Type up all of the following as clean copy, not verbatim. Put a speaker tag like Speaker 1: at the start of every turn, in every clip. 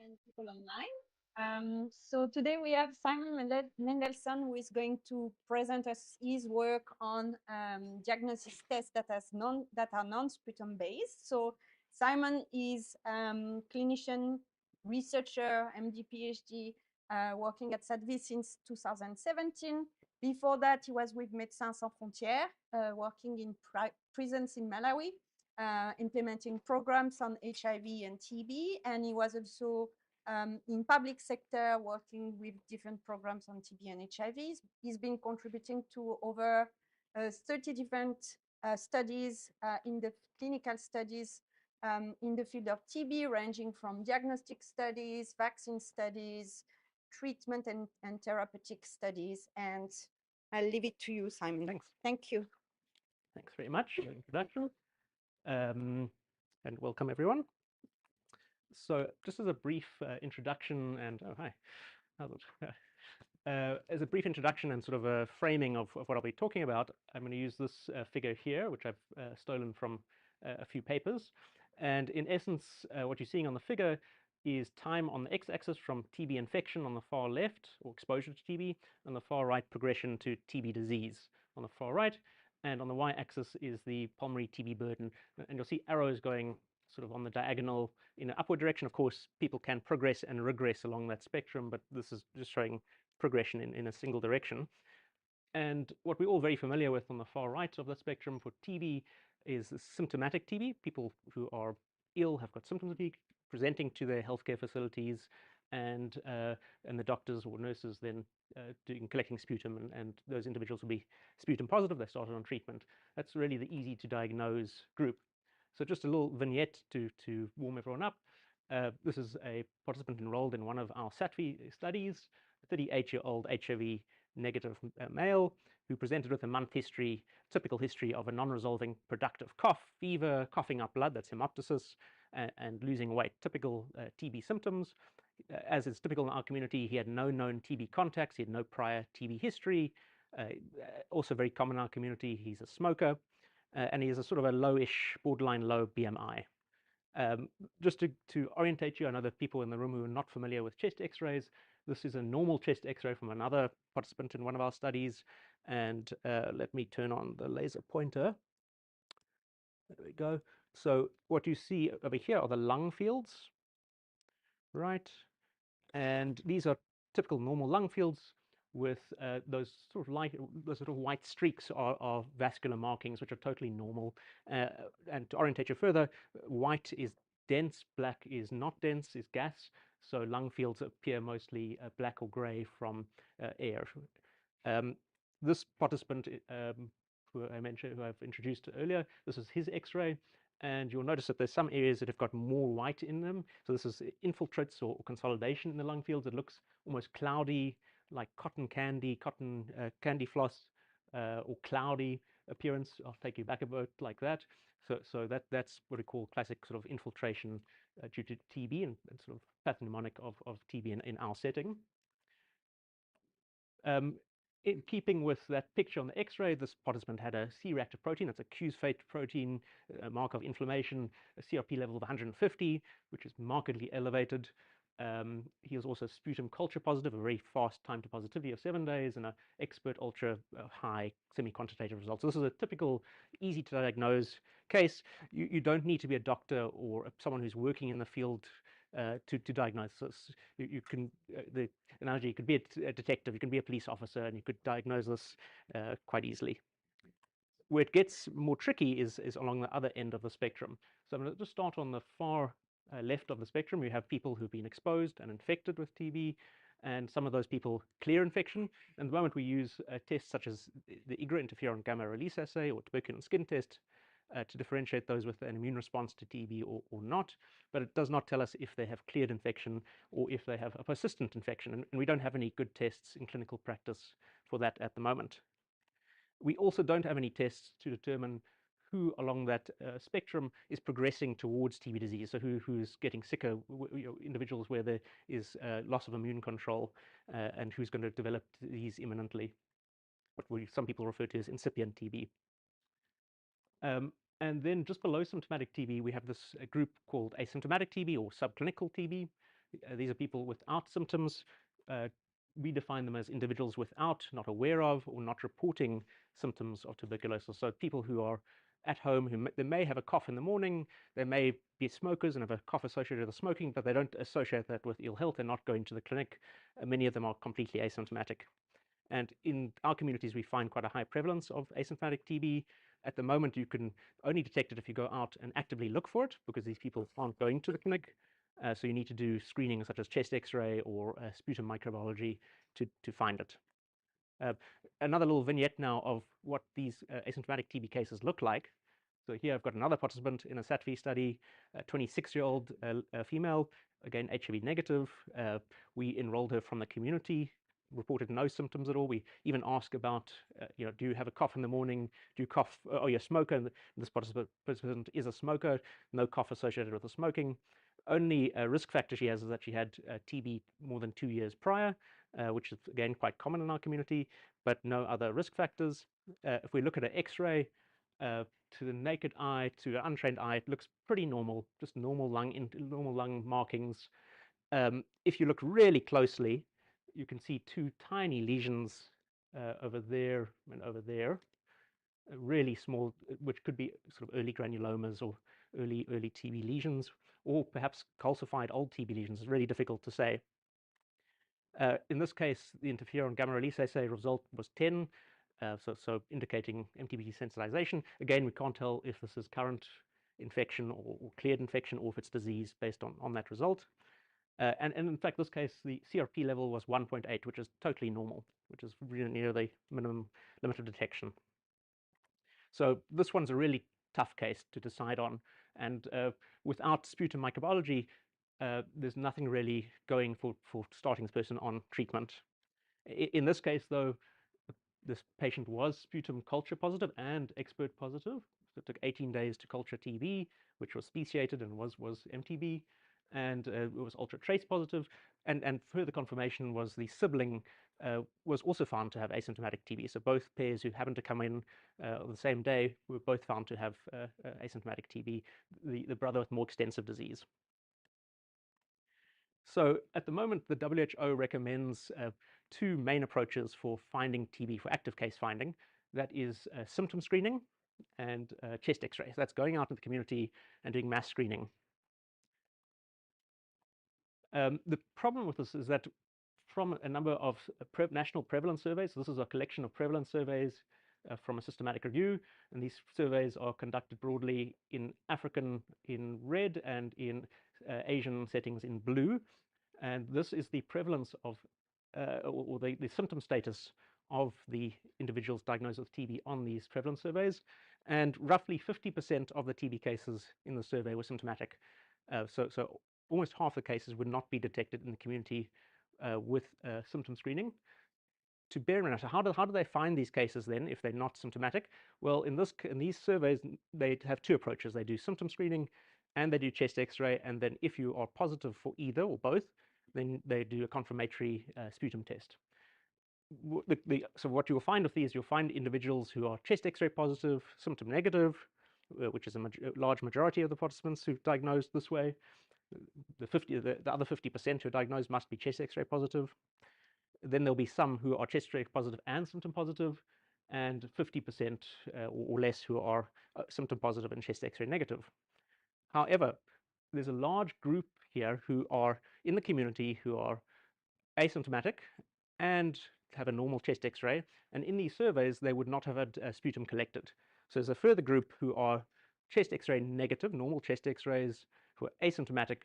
Speaker 1: and people online. So today we have Simon Mendelsohn, who is going to present us his work on diagnosis tests that are non-sputum based. So Simon is clinician, researcher, MD, PhD, working at SADV since 2017. Before that, he was with Médecins Sans Frontières, working in prisons in Malawi, implementing programs on HIV and TB. And he was also in public sector working with different programs on TB and HIV. He's been contributing to over 30 different studies in the clinical studies in the field of TB, ranging from diagnostic studies, vaccine studies, treatment and therapeutic studies. And I'll leave it to you, Simon.
Speaker 2: Thanks.
Speaker 1: Thank you.
Speaker 2: Thanks very much for the introduction. And welcome, everyone. So just as a brief introduction and, oh, hi. How's it? As a brief introduction and sort of a framing of what I'll be talking about, I'm going to use this figure here, which I've stolen from a few papers. And in essence, what you're seeing on the figure is time on the x-axis from TB infection on the far left, or exposure to TB, on the far right, progression to TB disease on the far right. And on the y-axis is the pulmonary TB burden. And you'll see arrows going sort of on the diagonal in an upward direction. Of course, people can progress and regress along that spectrum, but this is just showing progression in a single direction. And what we're all very familiar with on the far right of the spectrum for TB is symptomatic TB. People who are ill, have got symptoms of TB, presenting to their healthcare facilities, and the doctors or nurses then collecting sputum, and those individuals will be sputum positive. They started on treatment. That's really the easy to diagnose group. So just a little vignette to warm everyone up. This is a participant enrolled in one of our SATV studies, a 38-year-old HIV negative male who presented with a month history, typical history of a non-resolving productive cough, fever, coughing up blood, that's hemoptysis, and losing weight, typical TB symptoms. As is typical in our community, he had no known TB contacts, he had no prior TB history. Also very common in our community, he's a smoker, and he has a sort of a lowish, borderline low BMI. Just to orientate you, I know that people in the room who are not familiar with chest x-rays, this is a normal chest x-ray from another participant in one of our studies. And let me turn on the laser pointer. There we go. So what you see over here are the lung fields, right? And these are typical normal lung fields with those sort of white streaks are vascular markings, which are totally normal. And to orientate you further, white is dense, black is not dense, is gas. So lung fields appear mostly black or gray from air. This participant who I mentioned, who I've introduced earlier, this is his X-ray. And you'll notice that there's some areas that have got more white in them. So this is infiltrates or consolidation in the lung fields. It looks almost cloudy, like cotton candy floss, or cloudy appearance. I'll take you back a bit like that. So that's what we call classic sort of infiltration due to TB and sort of pathognomonic of TB in our setting. In keeping with that picture on the X-ray, this participant had a C-reactive protein. That's a Q-fate protein, a mark of inflammation, a CRP level of 150, which is markedly elevated. He was also sputum culture positive, a very fast time to positivity of 7 days, and an expert ultra high semi-quantitative results. So this is a typical, easy to diagnose case. You don't need to be a doctor or someone who's working in the field to diagnose this. You can, the analogy, you could be a detective, you can be a police officer, and you could diagnose this quite easily. Where it gets more tricky is along the other end of the spectrum. So I'm going to just start on the far left of the spectrum. You have people who've been exposed and infected with TB, and some of those people clear infection. And at the moment we use tests such as the IgRA interferon gamma release assay or tuberculin skin test to differentiate those with an immune response to TB or not, but it does not tell us if they have cleared infection or if they have a persistent infection, and we don't have any good tests in clinical practice for that at the moment. We also don't have any tests to determine who along that spectrum is progressing towards TB disease, so who's getting sicker, individuals where there is loss of immune control, and who's going to develop disease imminently, what some people refer to as incipient TB. And then just below symptomatic TB, we have this group called asymptomatic TB or subclinical TB. These are people without symptoms. Uh, we define them as individuals without, not aware of, or not reporting symptoms of tuberculosis. So people who are at home, they may have a cough in the morning, they may be smokers and have a cough associated with smoking, but they don't associate that with ill health. They're not going to the clinic. Many of them are completely asymptomatic. And in our communities, we find quite a high prevalence of asymptomatic TB. At the moment, you can only detect it if you go out and actively look for it, because these people aren't going to the clinic. So you need to do screening such as chest X-ray or sputum microbiology to find it. Uh, Another little vignette now of what these asymptomatic TB cases look like. So here I've got another participant in a SATV study, a 26-year-old female, again HIV negative. We enrolled her from the community, reported no symptoms at all. We even asked about, do you have a cough in the morning? Do you cough? Are you a smoker? And this participant is a smoker, no cough associated with the smoking. Only risk factor she has is that she had TB more than 2 years prior, which is again quite common in our community, but no other risk factors. If we look at an X-ray, to the naked eye, to the untrained eye, it looks pretty normal, just normal lung markings. If you look really closely, you can see two tiny lesions over there and over there, really small, which could be sort of early granulomas or early TB lesions, or perhaps calcified old TB lesions. It's really difficult to say. In this case, the interferon gamma release assay result was 10, so indicating MTBE sensitization. Again, we can't tell if this is current infection or cleared infection, or if it's disease based on that result. And in fact, this case, the CRP level was 1.8, which is totally normal, which is really near the minimum limit of detection. So this one's a really tough case to decide on. And without sputum microbiology, there's nothing really going for starting this person on treatment. In this case, though, this patient was sputum culture positive and expert positive. So it took 18 days to culture TB, which was speciated and was MTB, and it was ultra trace positive. And further confirmation was the sibling was also found to have asymptomatic TB. So both pairs who happened to come in on the same day were both found to have asymptomatic TB, the brother with more extensive disease. So at the moment, the WHO recommends two main approaches for finding TB for active case finding. That is symptom screening and chest X-ray. So that's going out in the community and doing mass screening. The problem with this is that from a number of national prevalence surveys, so this is a collection of prevalence surveys from a systematic review, and these surveys are conducted broadly in African in red and in Asian settings in blue. And this is the prevalence of, or the symptom status of the individuals diagnosed with TB on these prevalence surveys. And roughly 50% of the TB cases in the survey were symptomatic. So almost half the cases would not be detected in the community with symptom screening. To bear in mind, so how do they find these cases then if they're not symptomatic? Well, in these surveys, they have two approaches. They do symptom screening and they do chest X-ray. And then if you are positive for either or both, then they do a confirmatory sputum test. So what you'll find with these, you'll find individuals who are chest X-ray positive, symptom negative, which is a large majority of the participants who've diagnosed this way. The other 50% who are diagnosed must be chest X-ray positive. Then there'll be some who are chest X-ray positive and symptom positive, and 50% or less who are symptom positive and chest X-ray negative. However, there's a large group here who are in the community who are asymptomatic and have a normal chest X-ray, and in these surveys they would not have had sputum collected. So there's a further group who are chest X-ray negative, normal chest X-rays, who are asymptomatic,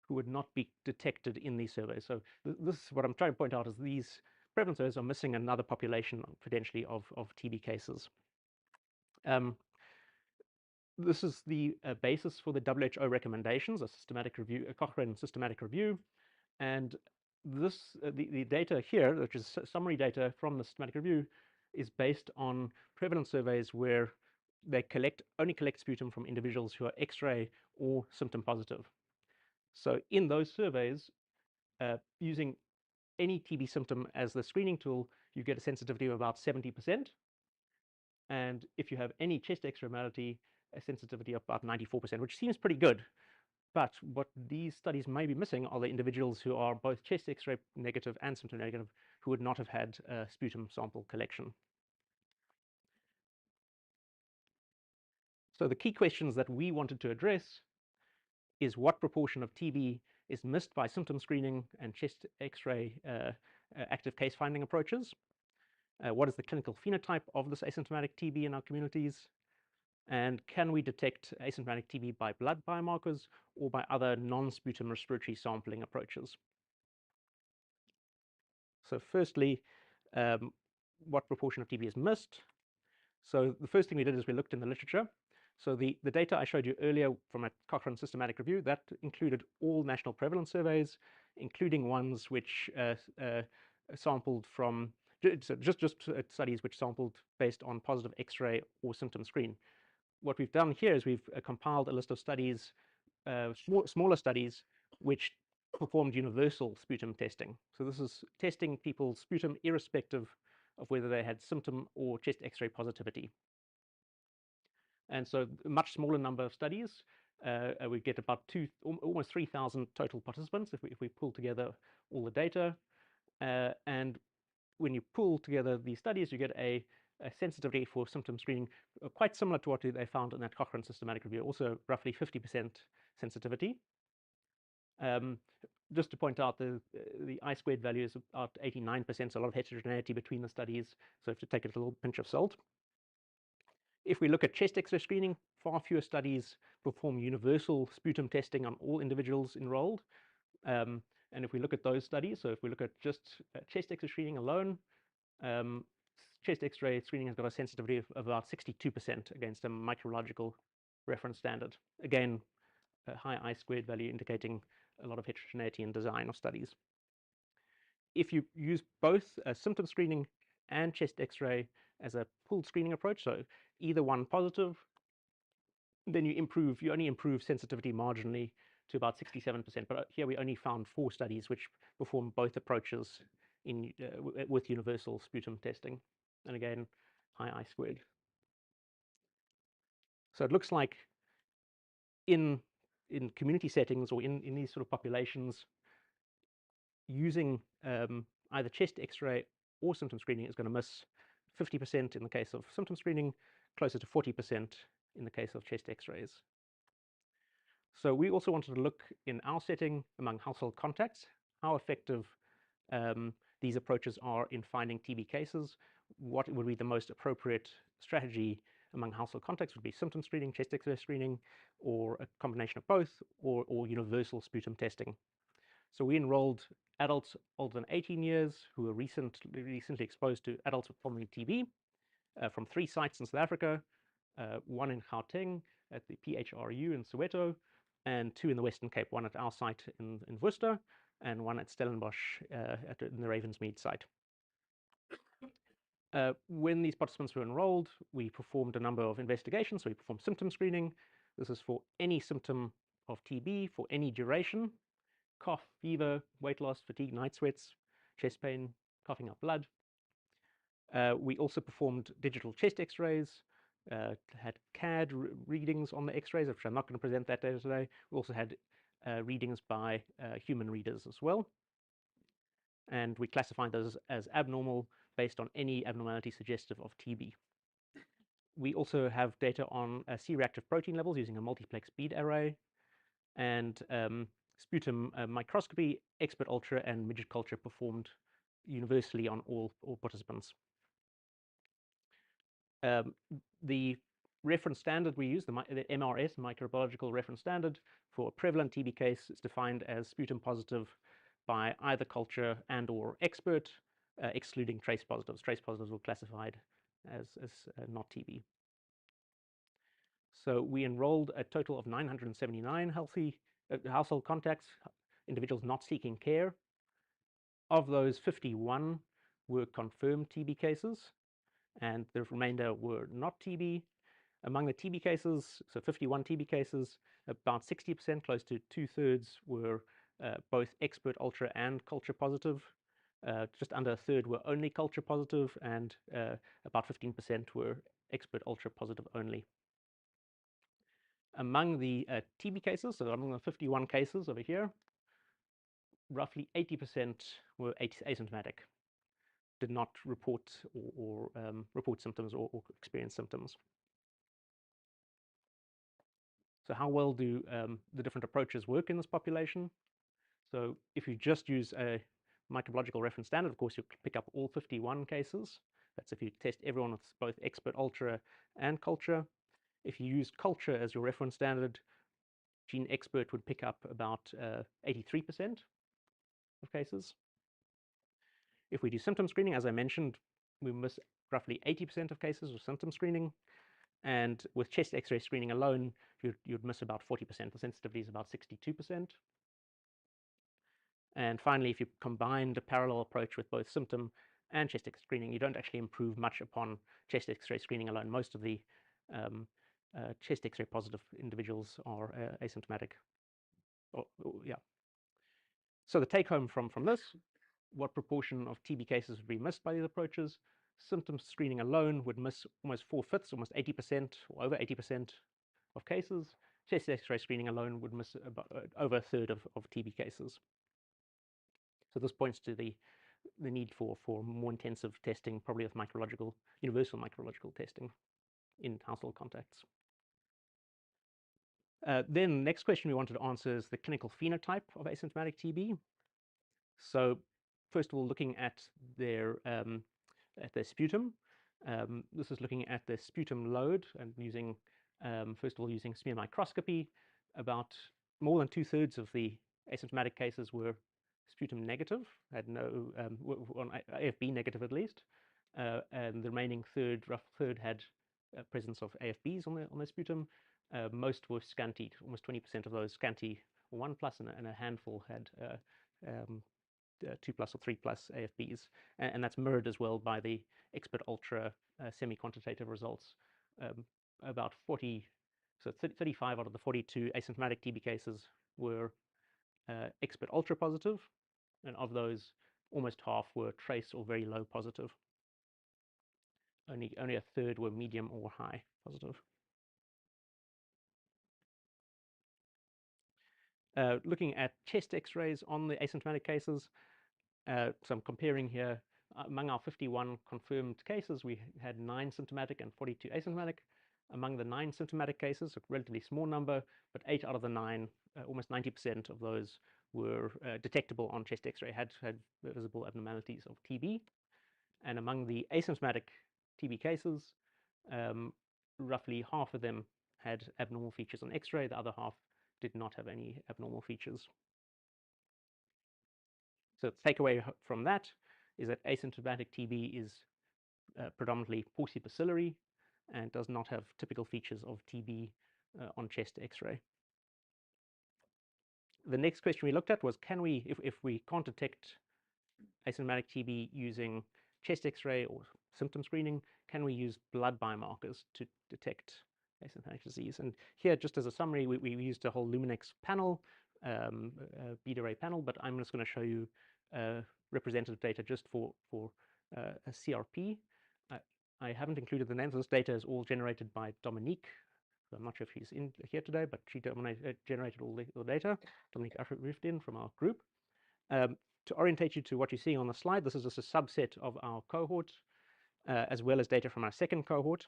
Speaker 2: who would not be detected in these surveys. So this is what I'm trying to point out, is these prevalence surveys are missing another population potentially of TB cases. This is the basis for the WHO recommendations, a systematic review, a Cochrane systematic review. And this, the data here, which is summary data from the systematic review, is based on prevalence surveys where they only collect sputum from individuals who are X-ray or symptom positive. So in those surveys, using any TB symptom as the screening tool, you get a sensitivity of about 70%. And if you have any chest X-ray abnormality, a sensitivity of about 94%, which seems pretty good. But what these studies may be missing are the individuals who are both chest X-ray negative and symptom negative, who would not have had a sputum sample collection. So the key questions that we wanted to address is what proportion of TB is missed by symptom screening and chest X-ray active case finding approaches? What is the clinical phenotype of this asymptomatic TB in our communities? And can we detect asymptomatic TB by blood biomarkers or by other non-sputum respiratory sampling approaches? So firstly, what proportion of TB is missed? So the first thing we did is we looked in the literature. So the data I showed you earlier from a Cochrane systematic review, that included all national prevalence surveys, including ones which sampled from, so just studies which sampled based on positive X-ray or symptom screen. What we've done here is we've compiled a list of studies, smaller studies, which performed universal sputum testing. So this is testing people's sputum irrespective of whether they had symptom or chest X-ray positivity. And so a much smaller number of studies. We get about almost 3,000 total participants if we pull together all the data. And when you pull together these studies, you get a sensitivity for symptom screening quite similar to what they found in that Cochrane systematic review, also roughly 50% sensitivity. Just to point out, the I-squared value is about 89%, so a lot of heterogeneity between the studies, so you have to take it a little pinch of salt. If we look at chest X-ray screening, far fewer studies perform universal sputum testing on all individuals enrolled. And if we look at those studies, so if we look at just chest X-ray screening alone, chest X-ray screening has got a sensitivity of about 62% against a microbiological reference standard. Again, a high I-squared value indicating a lot of heterogeneity in design of studies. If you use both symptom screening and chest X-ray as a pooled screening approach, so either one positive, then you only improve sensitivity marginally to about 67%. But here we only found 4 studies which perform both approaches with universal sputum testing. And again, high I-squared. So it looks like in community settings or in these sort of populations, using either chest X-ray or symptom screening is going to miss 50% in the case of symptom screening, closer to 40% in the case of chest X-rays. So we also wanted to look in our setting among household contacts, how effective these approaches are in finding TB cases. What would be the most appropriate strategy among household contacts? Would be symptom screening, chest X-ray screening, or a combination of both, or universal sputum testing. So we enrolled adults older than 18 years who were recently exposed to adults with pulmonary TB from 3 sites in South Africa, 1 in Gauteng at the PHRU in Soweto, and 2 in the Western Cape, 1 at our site in Worcester, and 1 at Stellenbosch in the Ravensmead site. When these participants were enrolled, we performed a number of investigations. So we performed symptom screening. This is for any symptom of TB for any duration: cough, fever, weight loss, fatigue, night sweats, chest pain, coughing up blood. We also performed digital chest X-rays, had CAD readings on the X-rays, which I'm not going to present that data today. We also had readings by human readers as well. And we classified those as abnormal based on any abnormality suggestive of TB. We also have data on C-reactive protein levels using a multiplex bead array, and sputum microscopy, expert ultra, and midget culture performed universally on all participants. The reference standard we use, the MRS, microbiological reference standard, for a prevalent TB case is defined as sputum positive by either culture and or expert, excluding trace positives. Trace positives were classified as not TB. So we enrolled a total of 979 healthy household contacts, individuals not seeking care. Of those, 51 were confirmed TB cases, and the remainder were not TB. Among the TB cases, so 51 TB cases, about 60%, close to 2/3, were both expert ultra and culture positive. Just under a third were only culture positive, and about 15% were expert ultra positive only. Among the TB cases, so among the 51 cases over here, roughly 80% were asymptomatic, did not report or report symptoms or experience symptoms. So how well do the different approaches work in this population? So if you just use a microbiological reference standard, of course, you'll pick up all 51 cases. That's if you test everyone with both expert ultra and culture. If you use culture as your reference standard, gene expert would pick up about 83% of cases. If we do symptom screening, as I mentioned, we miss roughly 80% of cases with symptom screening. And with chest X-ray screening alone, you'd miss about 40%. The sensitivity is about 62%. And finally, if you combine the parallel approach with both symptom and chest X screening, you don't actually improve much upon chest X-ray screening alone. Most of the chest X-ray positive individuals are asymptomatic. Yeah. So the take home from this, what proportion of TB cases would be missed by these approaches? Symptom screening alone would miss almost 4/5, almost 80% or over 80% of cases. Chest X-ray screening alone would miss about over a third of TB cases. So this points to the need for more intensive testing, probably with universal microbiological testing in household contacts. Then the next question we wanted to answer is the clinical phenotype of asymptomatic TB. So first of all, looking at their sputum. This is looking at the sputum load and using, first of all, using smear microscopy. About more than 2/3 of the asymptomatic cases were sputum negative, had no, on AFB negative at least, and the remaining rough third had presence of AFBs on their sputum. Most were scanty, almost 20% of those scanty 1+, and a handful had 2+ or 3+ AFBs, and that's mirrored as well by the expert ultra semi-quantitative results. About 35 out of the 42 asymptomatic TB cases were expert ultra positive, and of those, almost half were trace or very low positive. Only a third were medium or high positive. Looking at chest X-rays on the asymptomatic cases, so I'm comparing here. Among our 51 confirmed cases, we had 9 symptomatic and 42 asymptomatic. Among the 9 symptomatic cases, a relatively small number, but 8 out of the 9, almost 90% of those were detectable on chest X-ray, had visible abnormalities of TB. And among the asymptomatic TB cases, roughly half of them had abnormal features on X-ray. The other half did not have any abnormal features. So the takeaway from that is that asymptomatic TB is predominantly paucibacillary and does not have typical features of TB on chest X-ray. The next question we looked at was, can we, if we can't detect asymptomatic TB using chest X-ray or symptom screening, can we use blood biomarkers to detect asymptomatic disease? And here, just as a summary, we used a whole Luminex panel, bead array panel, but I'm just going to show you representative data just for a CRP. I haven't included the names. This data is all generated by Dominique. So I'm not sure if she's in here today, but she generated all the data. Dominique Riftin from our group. To orientate you to what you're seeing on the slide, this is just a subset of our cohort, as well as data from our second cohort.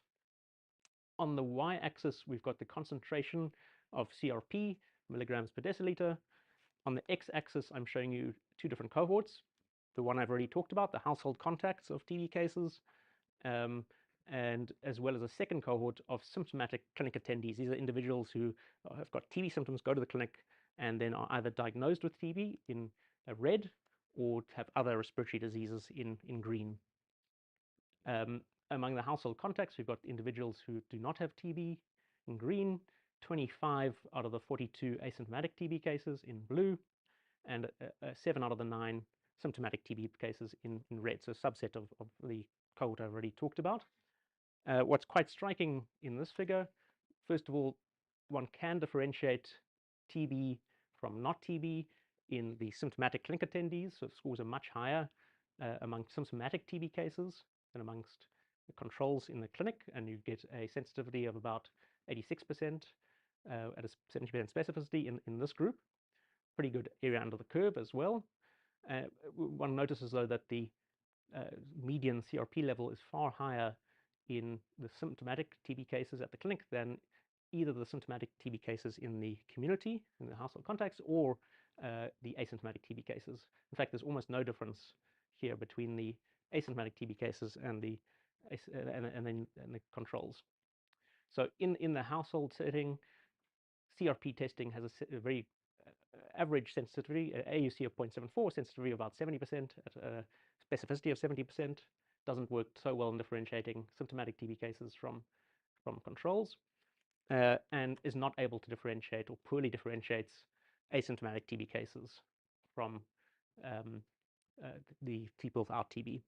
Speaker 2: On the y-axis, we've got the concentration of CRP, milligrams per deciliter. On the x-axis, I'm showing you 2 different cohorts. The one I've already talked about, the household contacts of TB cases, and as well as a second cohort of symptomatic clinic attendees. These are individuals who have got TB symptoms, go to the clinic, and then are either diagnosed with TB in red or have other respiratory diseases in green. Among the household contacts, we've got individuals who do not have TB in green, 25 out of the 42 asymptomatic TB cases in blue, and 7 out of the 9 symptomatic TB cases in red, so a subset of the cohort I've already talked about. What's quite striking in this figure, first of all, one can differentiate TB from not TB in the symptomatic clinic attendees, so scores are much higher among symptomatic TB cases than amongst the controls in the clinic, and you get a sensitivity of about 86%, at a 70% specificity in this group. Pretty good area under the curve as well. One notices, though, that the median CRP level is far higher in the symptomatic TB cases at the clinic than either the symptomatic TB cases in the community, in the household context, or the asymptomatic TB cases. In fact, there's almost no difference here between the asymptomatic TB cases and the controls. So in the household setting, CRP testing has a very average sensitivity, AUC of 0.74, sensitivity of about 70%, at a specificity of 70%. Doesn't work so well in differentiating symptomatic TB cases from controls, and is not able to differentiate, or poorly differentiates, asymptomatic TB cases from the people without TB.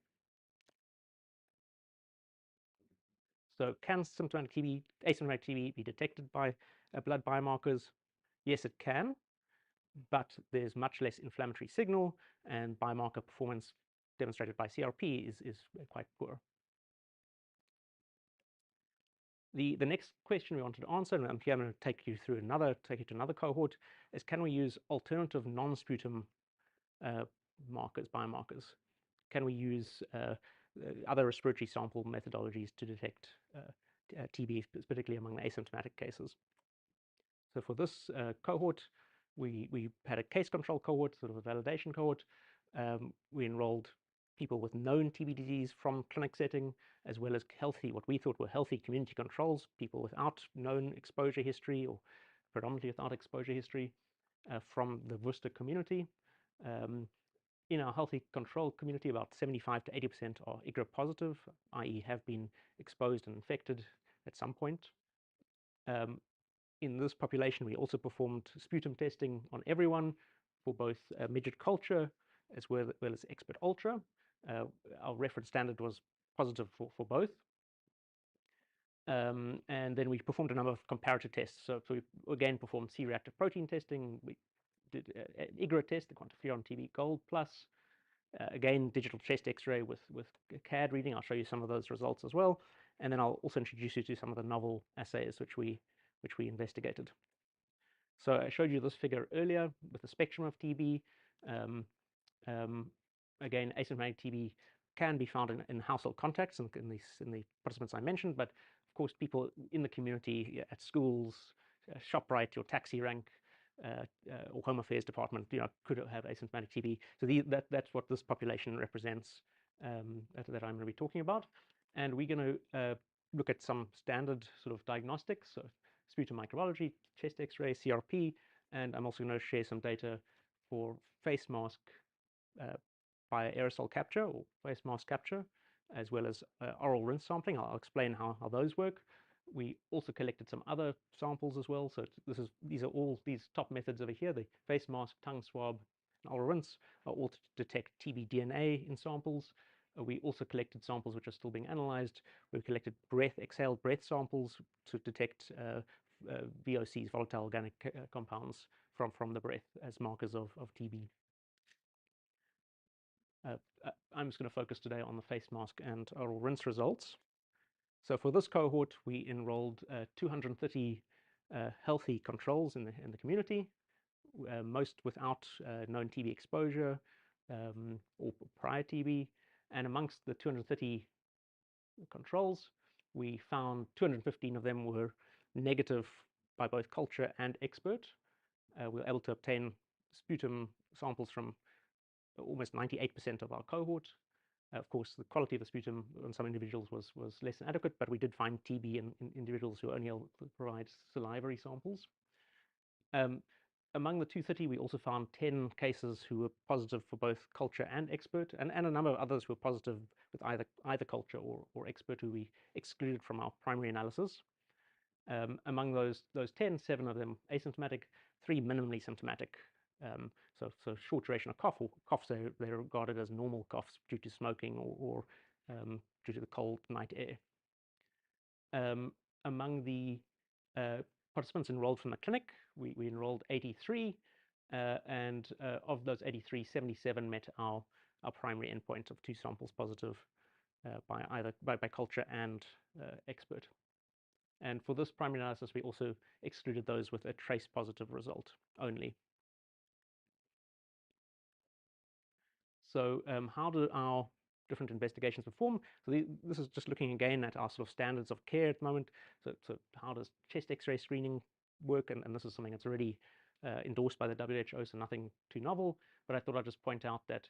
Speaker 2: So can symptomatic TB, asymptomatic TB be detected by blood biomarkers? Yes, it can, but there's much less inflammatory signal, and biomarker performance demonstrated by CRP is quite poor. The next question we wanted to answer, and here I'm going to take you to another cohort, is can we use alternative non-sputum biomarkers? Can we use other respiratory sample methodologies to detect TB, particularly among the asymptomatic cases? So for this cohort, we had a case control cohort, sort of a validation cohort. We enrolled people with known TB disease from clinic setting, as well as what we thought were healthy community controls, people without known exposure history, or predominantly without exposure history, from the Worcester community. In our healthy control community, about 75 to 80% are IGRA positive, i.e. have been exposed and infected at some point. In this population, we also performed sputum testing on everyone for both midget culture as well as expert ultra. Our reference standard was positive for both. And then we performed a number of comparative tests. So we again performed C-reactive protein testing. We did an IGRA test, the quantiferon TB Gold Plus. Again, digital chest X-ray with CAD reading. I'll show you some of those results as well. And then I'll also introduce you to some of the novel assays which we investigated. So I showed you this figure earlier with the spectrum of TB. Again, asymptomatic TB can be found in household contacts and in the participants I mentioned, but of course, people in the community, at schools, ShopRite, your taxi rank, or Home Affairs Department, could have asymptomatic TB. So that's what this population represents that I'm going to be talking about. And we're going to look at some standard sort of diagnostics, so sputum microbiology, chest X-ray, CRP, and I'm also going to share some data for face mask by aerosol capture or face mask capture, as well as oral rinse sampling. I'll explain how those work. We also collected some other samples as well. So these are all these top methods over here. The face mask, tongue swab, and oral rinse are all to detect TB DNA in samples. We also collected samples which are still being analyzed. We collected exhaled breath samples to detect VOCs, volatile organic compounds, from the breath as markers of TB. I'm just going to focus today on the face mask and oral rinse results. So for this cohort, we enrolled 230 healthy controls in the community, most without known TB exposure or prior TB. And amongst the 230 controls, we found 215 of them were negative by both culture and expert. We were able to obtain sputum samples from almost 98% of our cohort. Of course, the quality of the sputum on some individuals was less than adequate, but we did find TB in individuals who only able to provide salivary samples. Among the 230, we also found 10 cases who were positive for both culture and expert, and a number of others who were positive with either culture or expert, who we excluded from our primary analysis. Among those 10, 7 of them asymptomatic, 3 minimally symptomatic. So short duration of coughs they're regarded as normal coughs due to smoking or due to the cold night air. Among the participants enrolled from the clinic, we enrolled 83, and of those 83, 77 met our primary endpoint of 2 samples positive by culture and expert. And for this primary analysis, we also excluded those with a trace positive result only. So how do our different investigations perform? So this is just looking again at our sort of standards of care at the moment. So how does chest X-ray screening work? And this is something that's already endorsed by the WHO, so nothing too novel. But I thought I'd just point out that,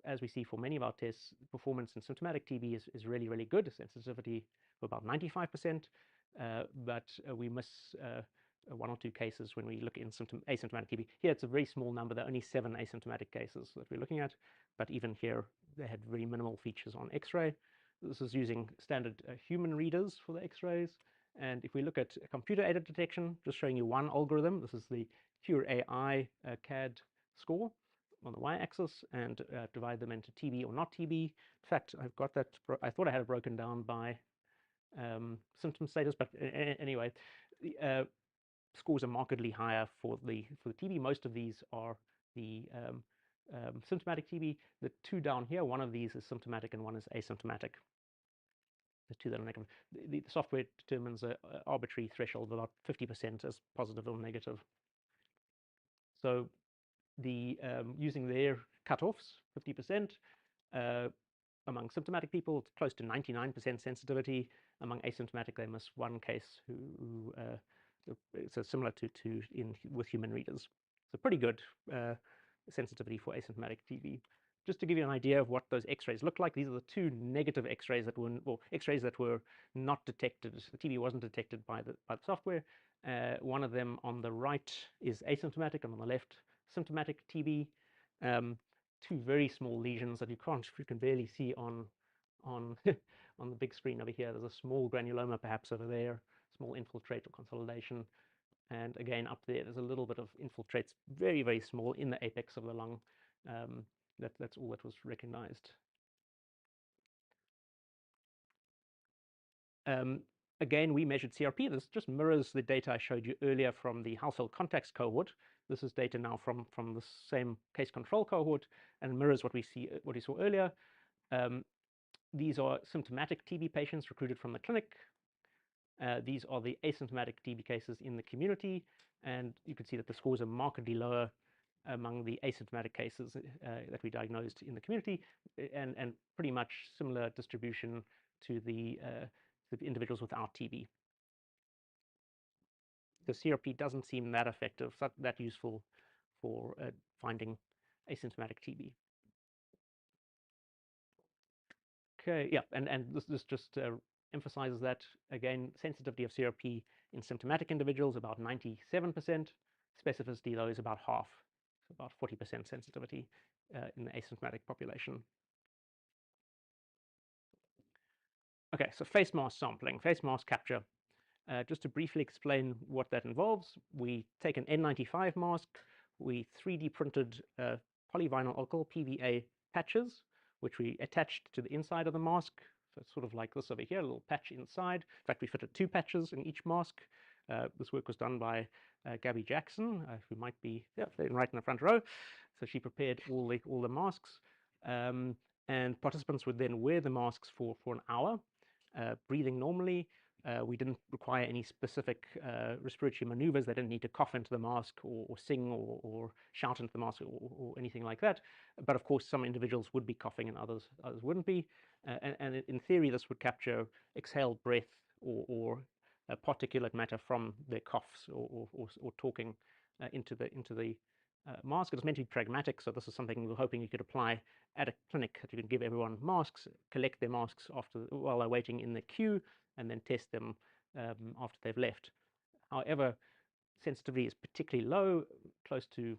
Speaker 2: as we see for many of our tests, performance in symptomatic TB is really, really good, sensitivity of about 95%, but we miss one or two cases when we look in asymptomatic TB. Here, it's a very small number. There are only 7 asymptomatic cases that we're looking at, but even here, they had very minimal features on X-ray. This is using standard human readers for the X-rays. And if we look at computer-aided detection, just showing you one algorithm, this is the Cure AI CAD score on the y-axis, and divide them into TB or not TB. In fact, I've got that. I thought I had it broken down by symptom status, but anyway, the scores are markedly higher for the TB. Most of these are the symptomatic TB. The 2 down here, one of these is symptomatic and one is asymptomatic. The 2 that are negative. The software determines an arbitrary threshold of about 50% as positive or negative. So the using their cutoffs, 50%, among symptomatic people, it's close to 99% sensitivity. Among asymptomatic, they miss one case who so similar to with human readers. So pretty good sensitivity for asymptomatic TB. Just to give you an idea of what those X-rays look like, these are the 2 negative X-rays that were, or X-rays that were not detected. The TB wasn't detected by the software. One of them on the right is asymptomatic, and on the left, symptomatic TB. 2 very small lesions that you can barely see on on the big screen over here. There's a small granuloma perhaps over there, small infiltrate or consolidation, and again up there's a little bit of infiltrates, very, very small in the apex of the lung. That's all that was recognized. Again, we measured CRP. This just mirrors the data I showed you earlier from the household contacts cohort. This is data now from the same case control cohort, and mirrors what we saw earlier. These are symptomatic TB patients recruited from the clinic. These are the asymptomatic TB cases in the community, and you can see that the scores are markedly lower among the asymptomatic cases that we diagnosed in the community, and pretty much similar distribution to the individuals without TB. The CRP doesn't seem that effective, that useful for finding asymptomatic TB. Okay, yeah, and this just emphasizes that, again, sensitivity of CRP in symptomatic individuals about 97%. Specificity, though, is about half, so about 40% sensitivity in the asymptomatic population. Okay, so face mask sampling, face mask capture. Just to briefly explain what that involves, we take an N95 mask, we 3D printed polyvinyl alcohol, PVA patches, which we attached to the inside of the mask. So it's sort of like this over here, a little patch inside. In fact, we fitted 2 patches in each mask. This work was done by Gabby Jackson, who might be right in the front row. So she prepared all the masks. And participants would then wear the masks for an hour, breathing normally. We didn't require any specific respiratory maneuvers. They didn't need to cough into the mask or sing or shout into the mask or anything like that. But of course, some individuals would be coughing and others wouldn't be. And in theory, this would capture exhaled breath or particulate matter from their coughs or talking into the mask. It's meant to be pragmatic, so this is something we were hoping you could apply at a clinic, that you can give everyone masks, collect their masks while they're waiting in the queue, and then test them after they've left. However, sensitivity is particularly low, close to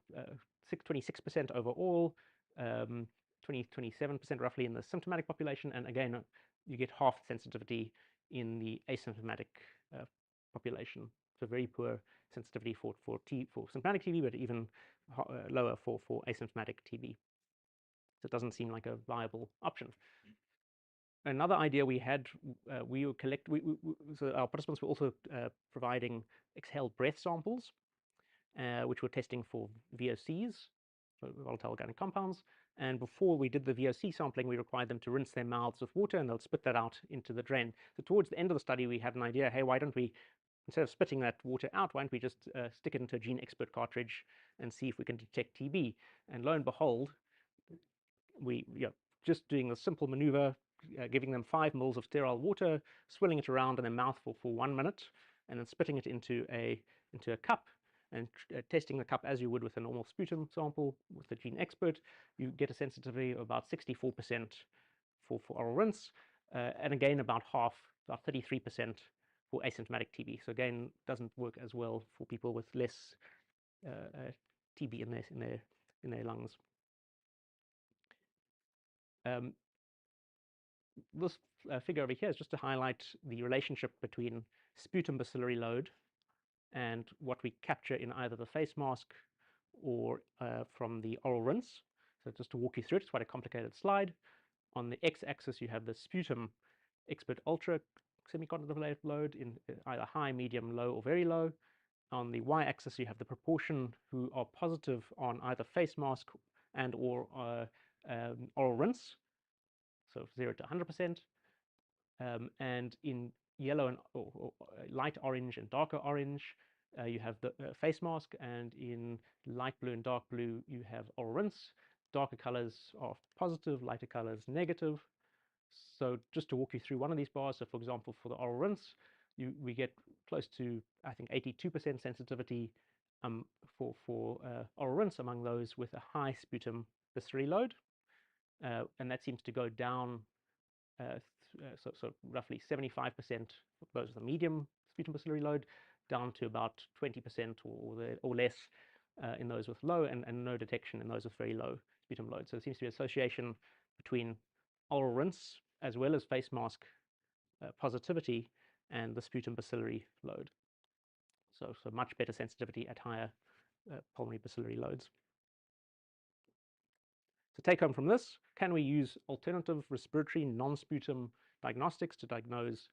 Speaker 2: 26% overall, 27% roughly in the symptomatic population, and again, you get half sensitivity in the asymptomatic population. So very poor sensitivity for symptomatic TB, but even lower for asymptomatic TB. So it doesn't seem like a viable option. Another idea we had, so our participants were also providing exhaled breath samples, which were testing for VOCs, so volatile organic compounds. And before we did the VOC sampling, we required them to rinse their mouths with water, and they'll spit that out into the drain. So towards the end of the study, we had an idea, hey, why don't we, instead of spitting that water out, why don't we just stick it into a gene expert cartridge and see if we can detect TB? And lo and behold, we just doing the simple maneuver, giving them 5 mils of sterile water, swirling it around in their mouth for 1 minute, and then spitting it into a cup, and testing the cup as you would with a normal sputum sample with the gene expert, you get a sensitivity of about 64% for oral rinse, and again about half, about 33% for asymptomatic TB. So again, doesn't work as well for people with less TB in their lungs. This figure over here is just to highlight the relationship between sputum bacillary load and what we capture in either the face mask or from the oral rinse. So just to walk you through it, it's quite a complicated slide. On the x-axis, you have the sputum expert ultra semiconductor load in either high, medium, low, or very low. On the y-axis, you have the proportion who are positive on either face mask and or oral rinse, so 0 to 100%. And in yellow and light orange and darker orange, you have the face mask, and in light blue and dark blue, you have oral rinse. Darker colors are positive, lighter colors negative. So just to walk you through one of these bars, so for example, for the oral rinse, we get close to, I think, 82% sensitivity for oral rinse among those with a high sputum visceral load. And that seems to go down, so roughly 75% for those with a medium sputum bacillary load, down to about 20% or less in those with low, and no detection in those with very low sputum load. So there seems to be an association between oral rinse as well as face mask positivity and the sputum bacillary load. So much better sensitivity at higher pulmonary bacillary loads. So take home from this, can we use alternative respiratory non-sputum diagnostics to diagnose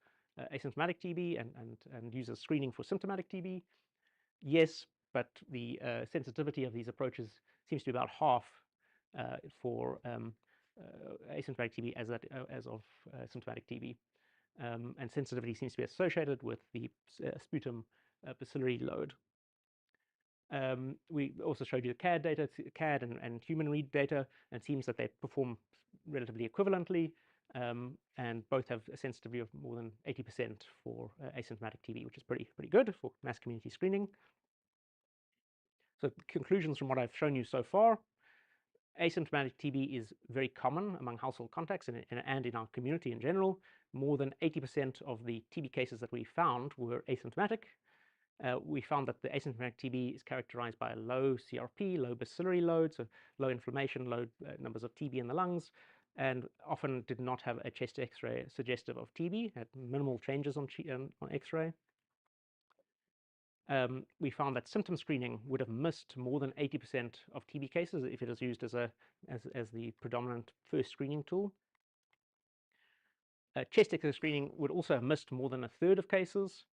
Speaker 2: asymptomatic TB and use as screening for symptomatic TB? Yes, but the sensitivity of these approaches seems to be about half for asymptomatic TB as of symptomatic TB. And sensitivity seems to be associated with the sputum bacillary load. We also showed you the CAD data, CAD and human read data, and it seems that they perform relatively equivalently, and both have a sensitivity of more than 80% for asymptomatic TB, which is pretty good for mass community screening. So conclusions from what I've shown you so far: asymptomatic TB is very common among household contacts and in our community in general. More than 80% of the TB cases that we found were asymptomatic. We found that the asymptomatic TB is characterized by a low CRP, low bacillary load, so low inflammation, low numbers of TB in the lungs, and often did not have a chest X-ray suggestive of TB, had minimal changes on X-ray. We found that symptom screening would have missed more than 80% of TB cases if it is used as the predominant first screening tool. Chest X-ray screening would also have missed more than a third of cases,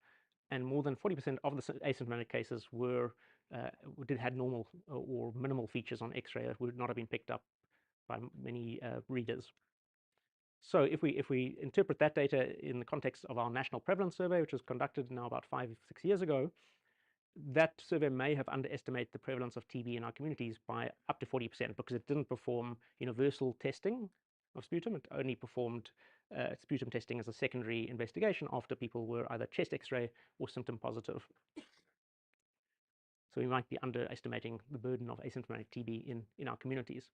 Speaker 2: and more than 40% of the asymptomatic cases had normal or minimal features on X-ray that would not have been picked up by many readers. So if we interpret that data in the context of our national prevalence survey, which was conducted now about 5-6 years ago, that survey may have underestimated the prevalence of TB in our communities by up to 40%, because it didn't perform universal testing of sputum. It only performed sputum testing as a secondary investigation after people were either chest X-ray or symptom positive. So we might be underestimating the burden of asymptomatic TB in our communities.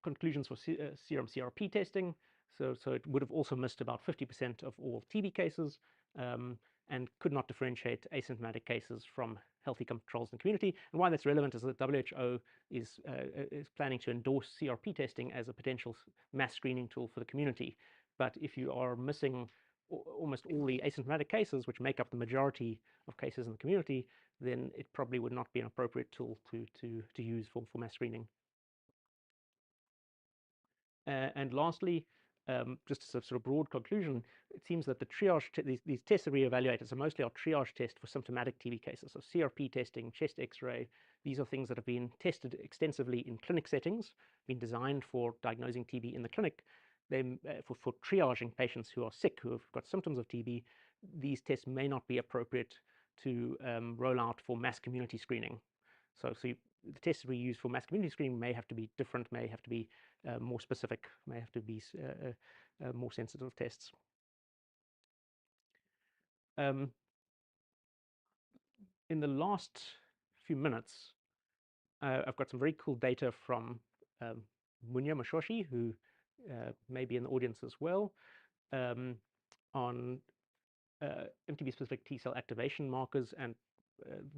Speaker 2: Conclusions for serum CRP testing. So it would have also missed about 50% of all TB cases, and could not differentiate asymptomatic cases from healthy controls in the community. And why that's relevant is that WHO is planning to endorse CRP testing as a potential mass screening tool for the community. But if you are missing almost all the asymptomatic cases, which make up the majority of cases in the community, then it probably would not be an appropriate tool to use for mass screening. And lastly, just as a sort of broad conclusion, it seems that the triage, these tests that we evaluated, so mostly our triage test for symptomatic TB cases, so CRP testing, chest X-ray, These are things that have been tested extensively in clinic settings, been designed for diagnosing TB in the clinic. For triaging patients who are sick, who have got symptoms of TB, these tests may not be appropriate to roll out for mass community screening. So the tests we use for mass community screening may have to be different, may have to be more specific, may have to be more sensitive tests. In the last few minutes, I've got some very cool data from Munya Mashoshi, who may be in the audience as well, on MTB-specific T-cell activation markers and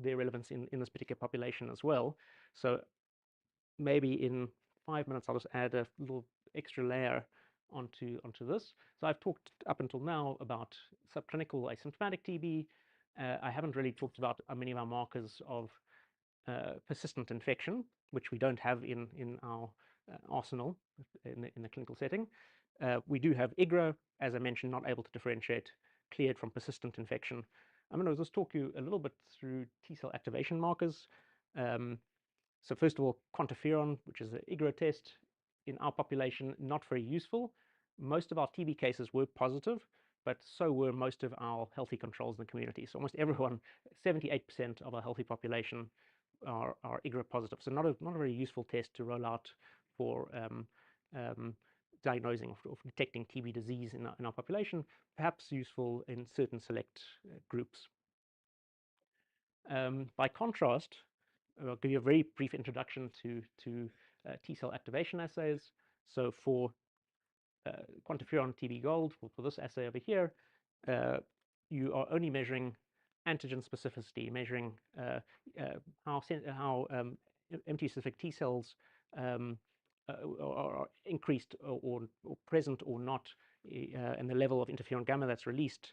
Speaker 2: their relevance in this particular population as well. So maybe in 5 minutes, I'll just add a little extra layer onto this. So I've talked up until now about subclinical asymptomatic TB. I haven't really talked about many of our markers of persistent infection, which we don't have in our arsenal in the clinical setting. We do have IGRA, as I mentioned, not able to differentiate cleared from persistent infection. I'm going to just talk you a little bit through T-cell activation markers. So first of all, quantiferon, which is an IGRA test in our population, not very useful. Most of our TB cases were positive, but so were most of our healthy controls in the community. So almost everyone, 78% of our healthy population are IGRA positive. So not a very useful test to roll out for diagnosing or detecting TB disease in our population, perhaps useful in certain select groups. By contrast, I'll give you a very brief introduction to T-cell activation assays. So for quantiferon TB gold, for this assay over here, you are only measuring antigen specificity, measuring how MT-specific T cells are increased or present or not, and the level of interferon gamma that's released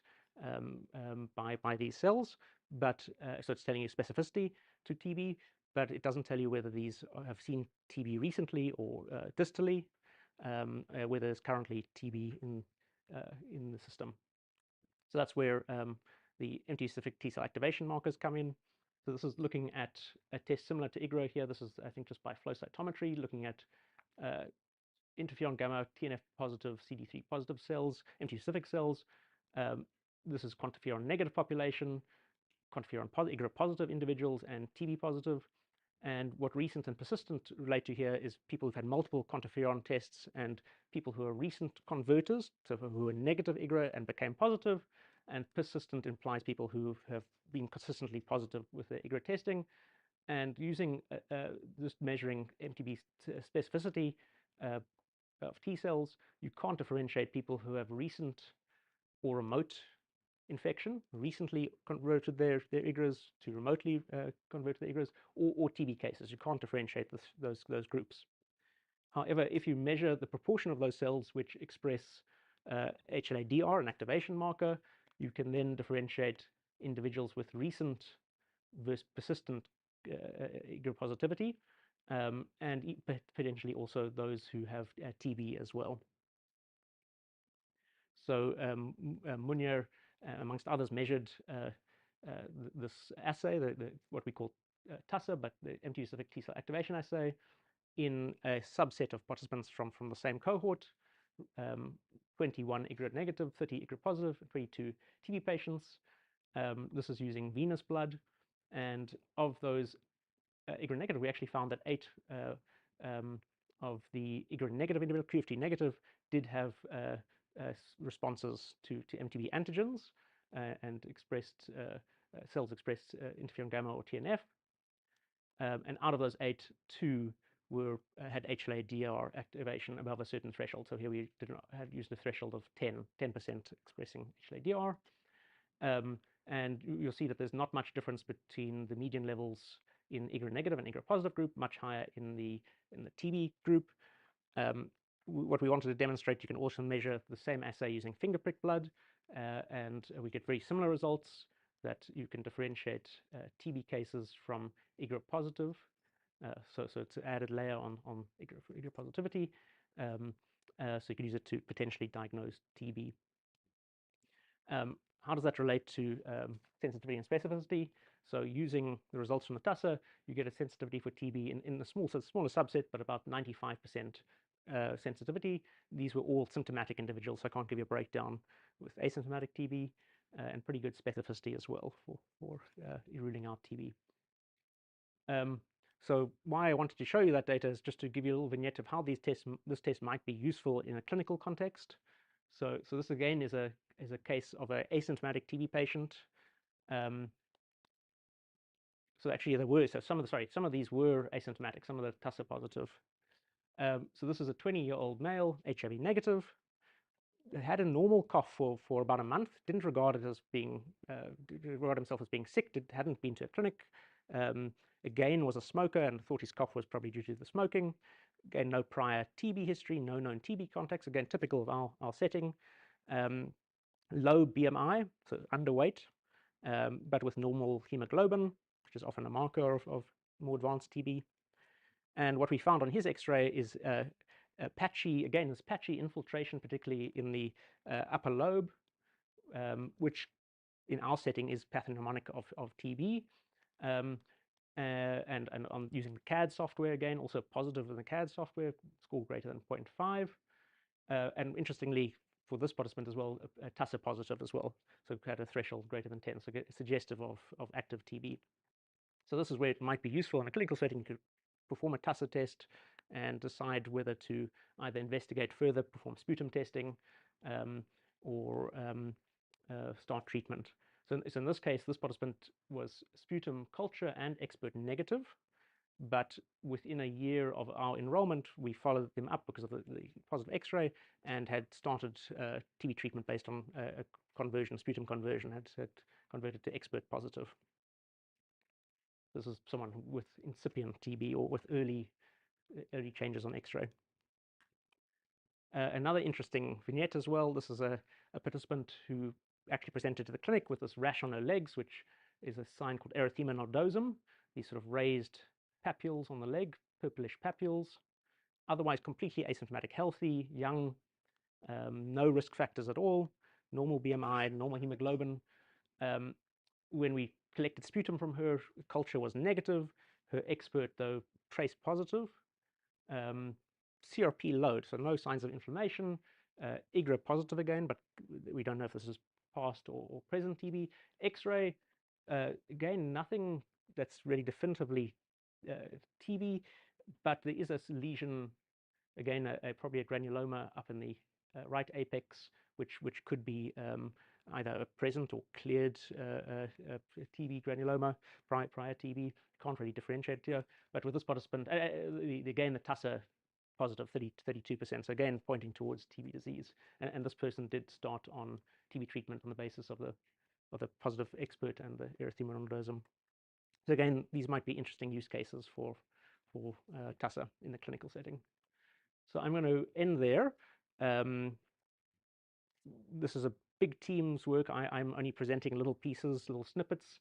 Speaker 2: by these cells. But so it's telling you specificity to TB, but it doesn't tell you whether these have seen TB recently or distally, whether there's currently TB in the system. So that's where the MT-specific T-cell activation markers come in. So this is looking at a test similar to IGRA here. This is, I think, just by flow cytometry, looking at interferon gamma, TNF positive, CD3 positive cells, MT-specific cells. This is quantiferon negative population, quantiferon IGRA positive individuals, and TB positive. And what recent and persistent relate to here is people who've had multiple quantiferon tests and people who are recent converters, so who are negative IGRA and became positive. And persistent implies people who have been consistently positive with their IGRA testing. And using just measuring MTB specificity of T cells, you can't differentiate people who have recent or remote infection, recently converted their IGRAs to remotely convert their IGRAs, or TB cases. You can't differentiate those groups. However, if you measure the proportion of those cells which express HLA-DR, an activation marker, you can then differentiate individuals with recent versus persistent IGRA positivity, and potentially also those who have TB as well. So Munya, amongst others, measured this assay, what we call TUSA, but the MT-specific T-cell activation assay, in a subset of participants from the same cohort, 21 IGRA negative, 30 IGRA positive, 22 TB patients. This is using venous blood. And of those IGRA negative, we actually found that 8 of the IGRA negative individual, QFT negative, did have responses to MTB antigens and expressed cells expressed interferon gamma or TNF. And out of those 8, 2 had HLA-DR activation above a certain threshold. So here we had used a threshold of 10% expressing HLA-DR. And you'll see that there's not much difference between the median levels in IGRA negative and IGRA positive group, much higher in the TB group. What we wanted to demonstrate, you can also measure the same assay using finger prick blood, and we get very similar results, that you can differentiate TB cases from IGRA positive. So it's an added layer on IGRA positivity. So you can use it to potentially diagnose TB. How does that relate to sensitivity and specificity? So using the results from the TUSSA, you get a sensitivity for TB in a smaller subset, but about 95% sensitivity. These were all symptomatic individuals, so I can't give you a breakdown with asymptomatic TB, and pretty good specificity as well for ruling out TB. So why I wanted to show you that data is just to give you a little vignette of how this test might be useful in a clinical context. So this again is a case of an asymptomatic TB patient. So actually there were, so some of these were asymptomatic, some of the TUSSA positive. So this is a 20-year-old male, HIV negative, had a normal cough for about a month, didn't regard it as being, regard himself as being sick, hadn't been to a clinic. Again, was a smoker and thought his cough was probably due to the smoking. Again, no prior TB history, no known TB contacts, again, typical of our setting. Low BMI, so underweight, but with normal hemoglobin, which is often a marker of more advanced TB. And what we found on his X-ray is patchy, again, this patchy infiltration, particularly in the upper lobe, which in our setting is pathognomonic of TB. And on using the CAD software, again, also positive in the CAD software, score greater than 0.5. And interestingly, for this participant as well, a TUSSA positive as well. So had a threshold greater than 10, so suggestive of active TB. So this is where it might be useful in a clinical setting. You could perform a TUSSA test and decide whether to either investigate further, perform sputum testing, or start treatment. So in this case, this participant was sputum culture and expert negative, but within a year of our enrollment, we followed them up because of the positive X-ray and had started TB treatment based on a conversion, sputum conversion, had converted to expert positive. This is someone with incipient TB or with early changes on X-ray. Another interesting vignette as well. This is a participant who actually presented to the clinic with this rash on her legs, which is a sign called erythema nodosum, these sort of raised papules on the leg, purplish papules. Otherwise completely asymptomatic, healthy, young, no risk factors at all, normal BMI, normal hemoglobin. When we collected sputum from her, culture was negative. Her expert, though, trace positive. CRP low, so no signs of inflammation. IgRA positive again, but we don't know if this is past or present TB. X-ray, again, nothing that's really definitively TB, but there is a lesion, again, probably a granuloma up in the right apex, which could be either a present or cleared TB granuloma, prior TB. Can't really differentiate here. But with this participant, again, the TUSSA positive, 32%. So again, pointing towards TB disease. And this person did start on TB treatment on the basis of the positive expert and the erythema nodosum. So again, these might be interesting use cases for TUSSA in the clinical setting. So I'm going to end there. This is a big team's work. I'm only presenting little pieces, little snippets.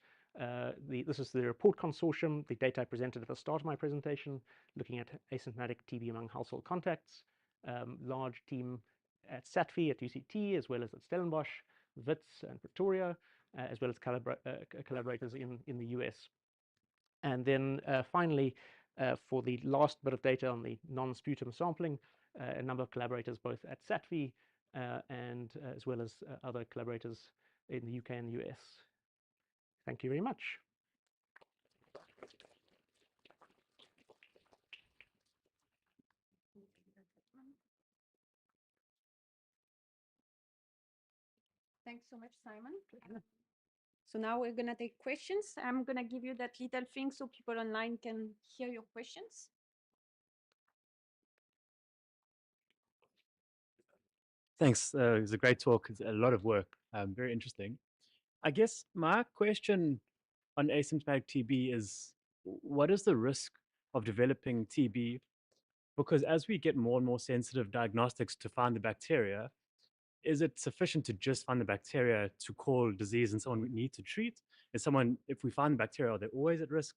Speaker 2: This is the report consortium, the data I presented at the start of my presentation, looking at asymptomatic TB among household contacts. Large team at SATFI, at UCT, as well as at Stellenbosch, WITS, and Pretoria, as well as collaborators in the US. And then finally, for the last bit of data on the non-sputum sampling, a number of collaborators both at SATFI and as well as other collaborators in the UK and the US. Thank you very much.
Speaker 1: Thanks so much, Simon. So now we're going to take questions. I'm going to give you that little thing so people online can hear your questions.
Speaker 3: Thanks. It was a great talk. It's a lot of work. Very interesting. I guess my question on asymptomatic TB is, what is the risk of developing TB? Because as we get more and more sensitive diagnostics to find the bacteria, is it sufficient to just find the bacteria to call disease and someone we need to treat? Is someone, if we find the bacteria, are they always at risk?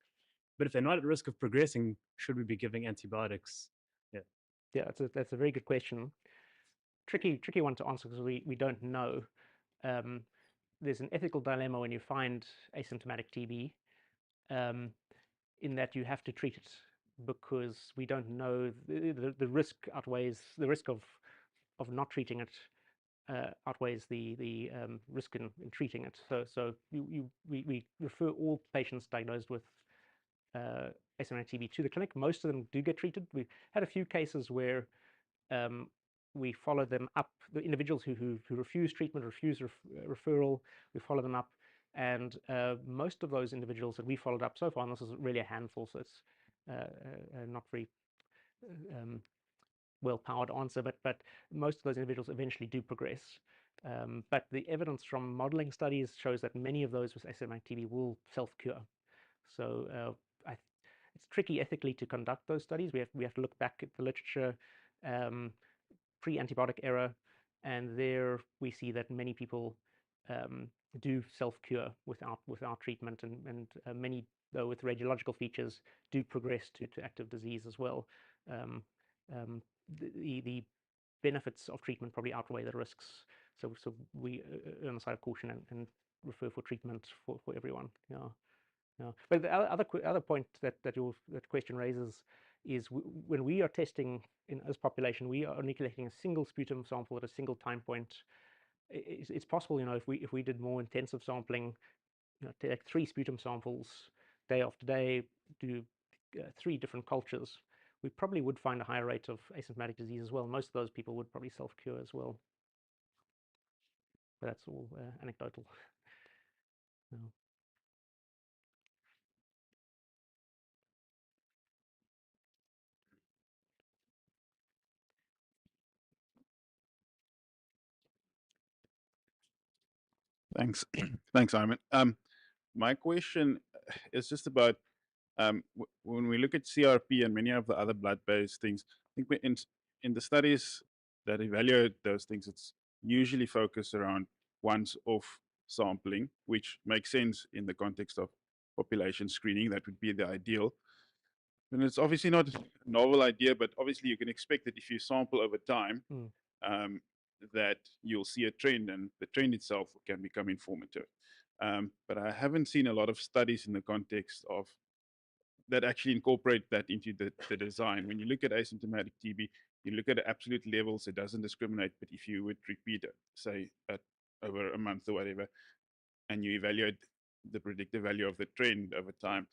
Speaker 3: But if they're not at risk of progressing, should we be giving antibiotics?
Speaker 2: Yeah, that's a very good question. Tricky one to answer because we don't know. There's an ethical dilemma when you find asymptomatic TB. in that you have to treat it because we don't know the risk outweighs the risk of not treating it outweighs the risk in treating it. So we refer all patients diagnosed with asymptomatic TB to the clinic. Most of them do get treated. We've had a few cases where we follow them up. The individuals who refuse treatment, refuse referral, we follow them up. And most of those individuals that we followed up so far, and this is really a handful, so it's not very well-powered answer, but most of those individuals eventually do progress. But the evidence from modeling studies shows that many of those with asymptomatic TB will self-cure. So it's tricky ethically to conduct those studies. We have to look back at the literature pre-antibiotic era, and there we see that many people do self-cure without treatment, and many, though with radiological features, do progress to active disease as well. The benefits of treatment probably outweigh the risks. So we on the side of caution and refer for treatment for everyone. Yeah. Yeah. But the other point that question raises is when we are testing in this population, we are only collecting a single sputum sample at a single time point. It's possible, if we did more intensive sampling, take 3 sputum samples day after day, do 3 different cultures, we probably would find a higher rate of asymptomatic disease as well. Most of those people would probably self-cure as well. But that's all anecdotal. No.
Speaker 4: Thanks. Thanks, Simon. My question is just about when we look at CRP and many of the other blood-based things, I think in the studies that evaluate those things, it's usually focused around once-off sampling, which makes sense in the context of population screening. That would be the ideal. And it's obviously not a novel idea, but obviously you can expect that if you sample over time, that you'll see a trend, and the trend itself can become informative. But I haven't seen a lot of studies in the context of that actually incorporate that into the design. When you look at asymptomatic TB, you look at the absolute levels, it doesn't discriminate, but if you would repeat it, say over a month or whatever, and you evaluate the predictive value of the trend over time.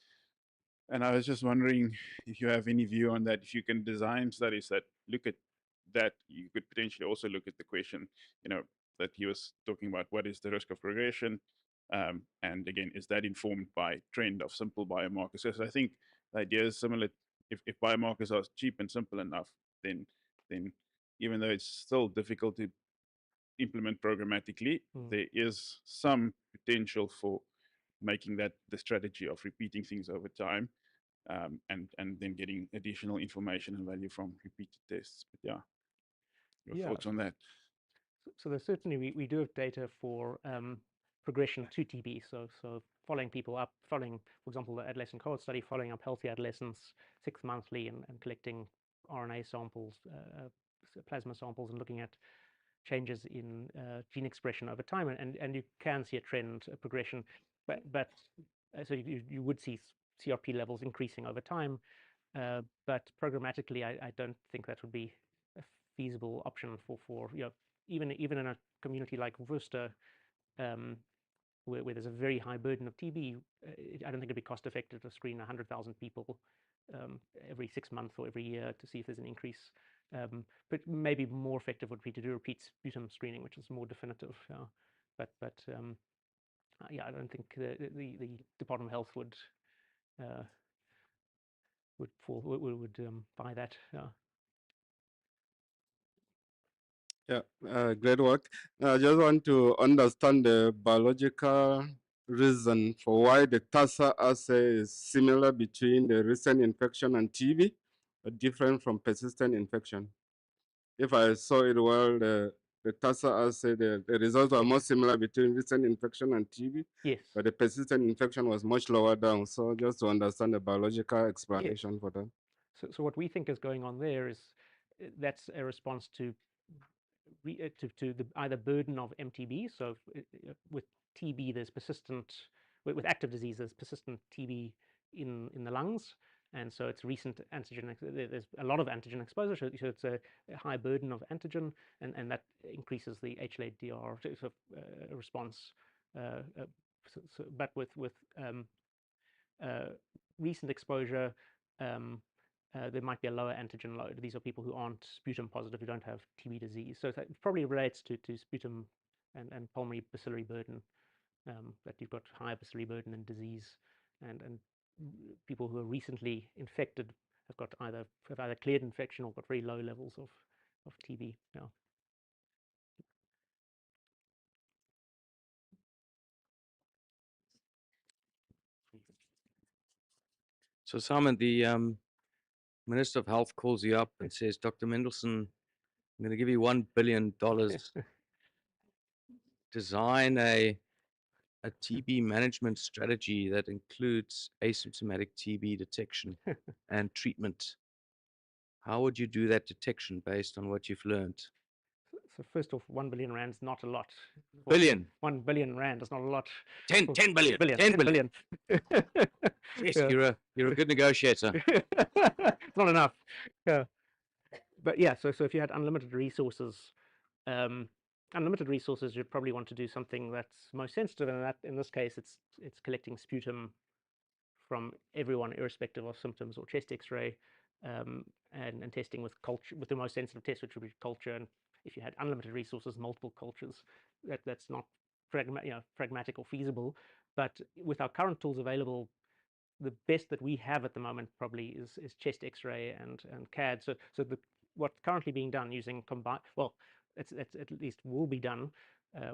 Speaker 4: And I was just wondering if you have any view on that. If you can design studies that look at that, you could potentially also look at the question, that he was talking about, what is the risk of progression? And again, is that informed by trend of simple biomarkers? So I think the idea is similar. If biomarkers are cheap and simple enough, then even though it's still difficult to implement programmatically, there is some potential for making that the strategy of repeating things over time, and then getting additional information and value from repeated tests. But yeah, your thoughts on that?
Speaker 2: So there's certainly, we do have data for progression to TB. So following people up, for example, the adolescent cohort study, following up healthy adolescents 6 monthly and collecting RNA samples, plasma samples, and looking at changes in gene expression over time, and you can see a trend, a progression, but so you would see CRP levels increasing over time, but programmatically, I don't think that would be a feasible option for even in a community like Worcester, where there's a very high burden of TB. I don't think it'd be cost effective to screen 100,000 people every 6 months or every year to see if there's an increase. But maybe more effective would be to do repeat sputum screening, which is more definitive. But I don't think the Department of Health would buy that.
Speaker 5: Yeah, great work. I just want to understand the biological reason for why the TASA assay is similar between the recent infection and TB, but different from persistent infection. If I saw it well, the TASA assay, the results are more similar between recent infection and TB.
Speaker 2: Yes.
Speaker 5: But the persistent infection was much lower down. So just to understand the biological explanation for that.
Speaker 2: So what we think is going on there is that's a response to the either burden of MTB. So with TB, there's persistent, with active disease, there's persistent TB in the lungs. And so it's recent antigen, there's a lot of antigen exposure, so it's a high burden of antigen, and that increases the HLA-DR response. But with recent exposure, there might be a lower antigen load. These are people who aren't sputum positive, who don't have TB disease. So it probably relates to sputum and pulmonary bacillary burden, that you've got higher bacillary burden and disease, and people who are recently infected have either cleared infection or got very low levels of TB. Yeah.
Speaker 6: So Simon, the Minister of Health calls you up and says, Dr. Mendelsohn, I'm going to give you $1 billion. Design a TB management strategy that includes asymptomatic TB detection and treatment. How would you do that detection based on what you've learned?
Speaker 2: So first off, 1 billion rand is not a lot.
Speaker 6: Billion.
Speaker 2: 1 billion rand is not a lot.
Speaker 6: 10 billion.
Speaker 2: 10 billion.
Speaker 6: Yes,
Speaker 2: Yeah.
Speaker 6: you're a good negotiator.
Speaker 2: It's not enough. Yeah. But yeah, so if you had unlimited resources, you'd probably want to do something that's most sensitive, and that in this case it's collecting sputum from everyone irrespective of symptoms or chest x-ray, and testing with culture, with the most sensitive test, which would be culture. And if you had unlimited resources, multiple cultures, that's not pragmatic or feasible. But with our current tools available, the best that we have at the moment probably is chest x-ray and CAD. So what's currently being done using it's at least will be done,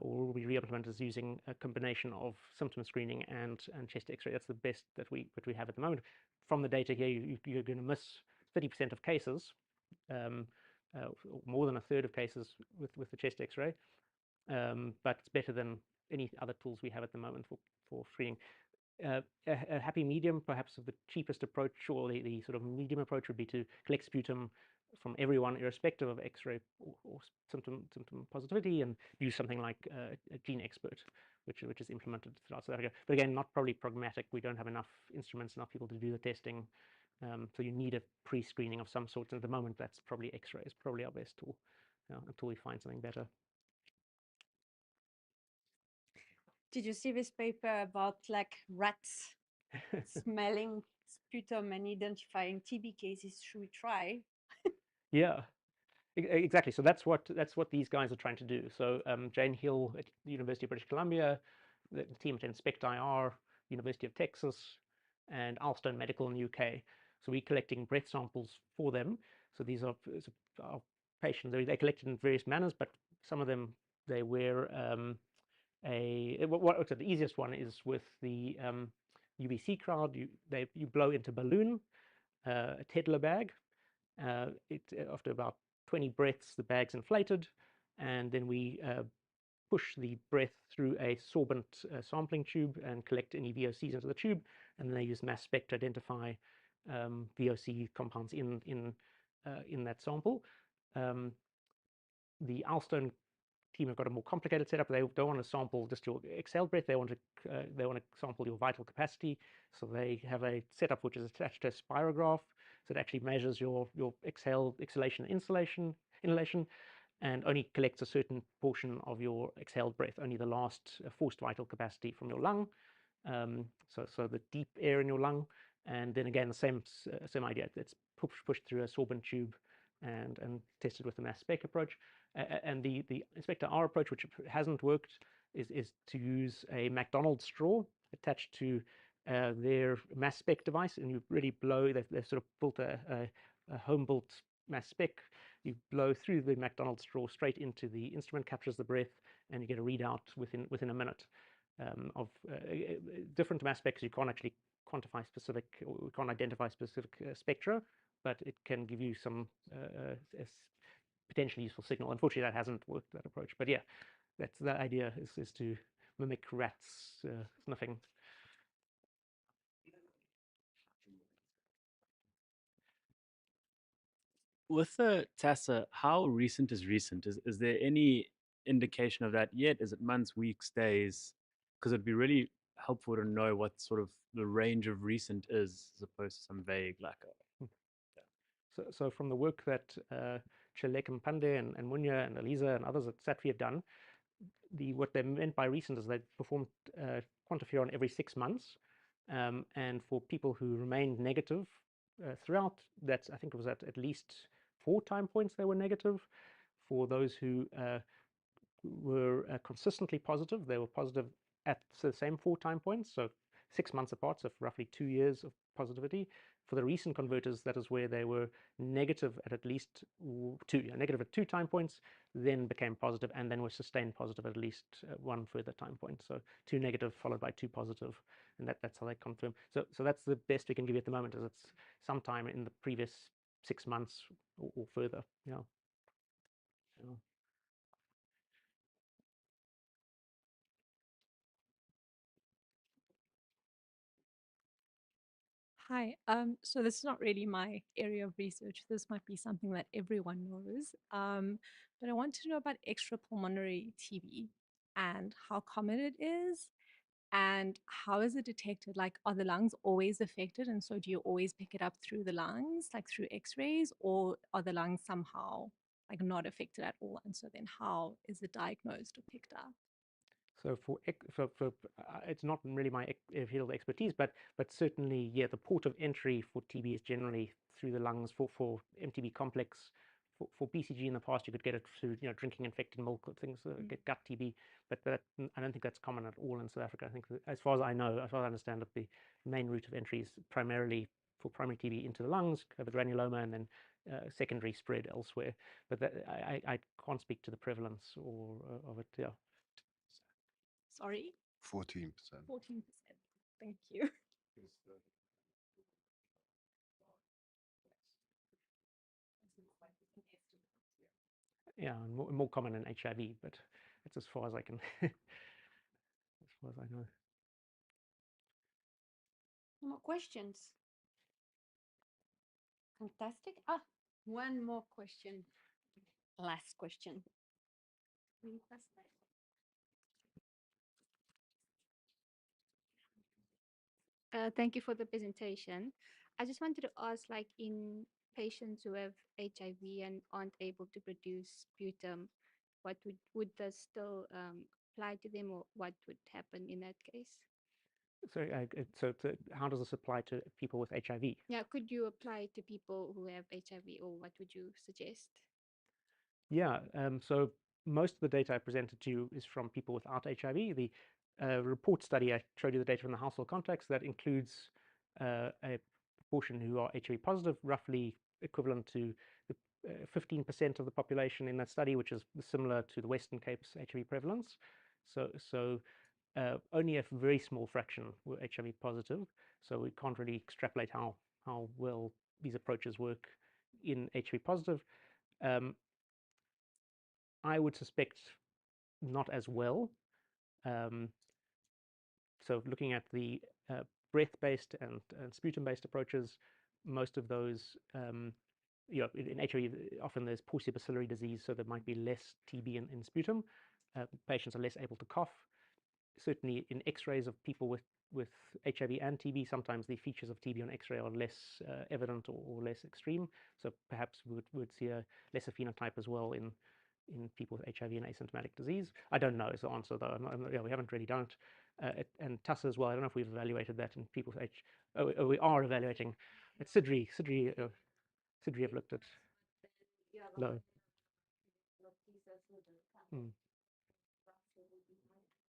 Speaker 2: or will be re-implemented, is using a combination of symptom screening and chest x-ray. That's the best that we have at the moment. From the data here, you're going to miss 30% of cases, more than a third of cases with the chest x-ray, but it's better than any other tools we have at the moment for screening. A happy medium, perhaps, of the cheapest approach, or the sort of medium approach, would be to collect sputum from everyone irrespective of x-ray or symptom positivity, and use something like a gene expert, which is implemented throughout South Africa. But again, not probably pragmatic. We don't have enough instruments, enough people to do the testing, so you need a pre-screening of some sort. And at the moment, that's probably x-ray is probably our best tool, until we find something better.
Speaker 1: Did you see this paper about like rats smelling sputum and identifying TB cases? Should we try?
Speaker 2: Yeah, exactly. So that's what these guys are trying to do. So Jane Hill at the University of British Columbia, the team at Inspect IR, University of Texas, and Alstone Medical in the UK. So we're collecting breath samples for them. So these are patients. They're collected in various manners, but some of them they wear the easiest one is with the UVC crowd. You blow into balloon, a Tedler bag. After about 20 breaths, the bag's inflated, and then we push the breath through a sorbent sampling tube and collect any VOCs into the tube, and then they use mass spec to identify VOC compounds in that sample. The Alstone team have got a more complicated setup. They don't want to sample just your exhaled breath. They want to sample your vital capacity. So they have a setup which is attached to a spirograph. So it actually measures your exhalation, inhalation, and only collects a certain portion of your exhaled breath, only the last forced vital capacity from your lung. So the deep air in your lung, and then again the same idea. It's pushed through a sorbent tube and tested with the mass spec approach. And the Inspector R approach, which hasn't worked, is to use a McDonald's straw attached to their mass spec device, and you really blow. They've sort of built a home-built mass spec. You blow through the McDonald's straw straight into the instrument, captures the breath, and you get a readout within a minute. Of different mass specs, you can't actually quantify specific, or we can't identify specific spectra, but it can give you some potentially useful signal. Unfortunately, that hasn't worked, that approach. But yeah, that's the idea, is to mimic rats sniffing.
Speaker 3: With the TASA, how recent is recent? Is there any indication of that yet? Is it months, weeks, days? Because it'd be really helpful to know what sort of the range of recent is, as opposed to some vague like.
Speaker 2: So from the work that Chelek and Pandey and Munya and Elisa and others at SATFI have done, what they meant by recent is they performed quantiferon every 6 months, and for people who remained negative throughout, that's, I think it was at least 4 time points they were negative. For those who were consistently positive, they were positive at the same 4 time points, so 6 months apart, so roughly 2 years of positivity. For the recent converters, that is where they were negative at least negative at 2 time points, then became positive, and then were sustained positive at least 1 further time point. So 2 negative followed by 2 positive, and that's how they confirm. So that's the best we can give you at the moment, is it's sometime in the previous 6 months or further. Yeah. Yeah.
Speaker 7: Hi, so this is not really my area of research. This might be something that everyone knows. But I want to know about extrapulmonary TB and how common it is and how is it detected? Like, are the lungs always affected? And so do you always pick it up through the lungs, like through x-rays, or are the lungs somehow like not affected at all? And so then how is it diagnosed or picked up?
Speaker 2: So it's not really my field of expertise, but certainly, yeah, the port of entry for TB is generally through the lungs. For MTB complex, for BCG in the past, you could get it through drinking infected milk or things, get gut TB, but I don't think that's common at all in South Africa. I think as far as I know, as far as I understand it, the main route of entry is primarily for primary TB into the lungs, the granuloma, and then secondary spread elsewhere. But I can't speak to the prevalence or of it. Yeah.
Speaker 7: Sorry?
Speaker 8: 14%.
Speaker 7: 14%. Thank you.
Speaker 2: Yeah, and more common in HIV, but that's as far as I can, as far as I know.
Speaker 1: No more questions? Fantastic. One more question. Last question. Will you pass that?
Speaker 9: Thank you for the presentation. I just wanted to ask, like in patients who have HIV and aren't able to produce sputum, what would this still apply to them, or what would happen in that case?
Speaker 2: So how does this apply to people with HIV?
Speaker 9: Yeah, could you apply it to people who have HIV, or what would you suggest?
Speaker 2: Yeah, so most of the data I presented to you is from people without HIV. The report study, I showed you the data from the household contacts that includes a proportion who are HIV positive, roughly equivalent to the 15% of the population in that study, which is similar to the Western Cape's HIV prevalence. So only a very small fraction were HIV positive. So we can't really extrapolate how well these approaches work in HIV positive. I would suspect not as well. So looking at the breath-based and sputum-based approaches, most of those, in HIV, often there's porcibacillary disease, so there might be less TB in sputum. Patients are less able to cough. Certainly in X-rays of people with HIV and TB, sometimes the features of TB on X-ray are less evident or less extreme. So perhaps we would see a lesser phenotype as well in people with HIV and asymptomatic disease. I don't know is the answer, though. We haven't really done it. And TUSA as well. I don't know if we've evaluated that in people with we are evaluating. It's CIDRI have looked at low.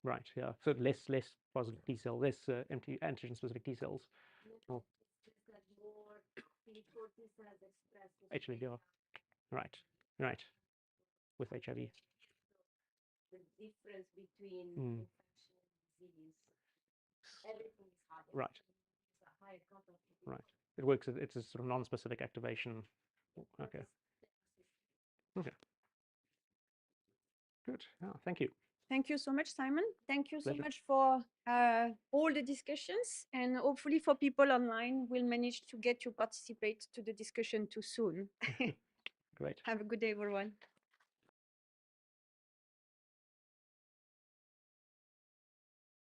Speaker 2: Right, yeah. So less positive T cell, less antigen-specific T cells. Oh. Actually, yeah. Right. With HIV.
Speaker 10: The difference between
Speaker 2: Mm.
Speaker 10: infection and disease. Everything is higher.
Speaker 2: Right.
Speaker 10: It's a higher cutoff.
Speaker 2: Right. It works. It's a sort of non-specific activation. Okay. Okay. Good. Yeah, thank you.
Speaker 1: Thank you so much, Simon. Thank you so
Speaker 2: Pleasure.
Speaker 1: much for all the discussions, and hopefully for people online, we'll manage to get you participate to the discussion too soon.
Speaker 2: Great.
Speaker 1: Have a good day, everyone.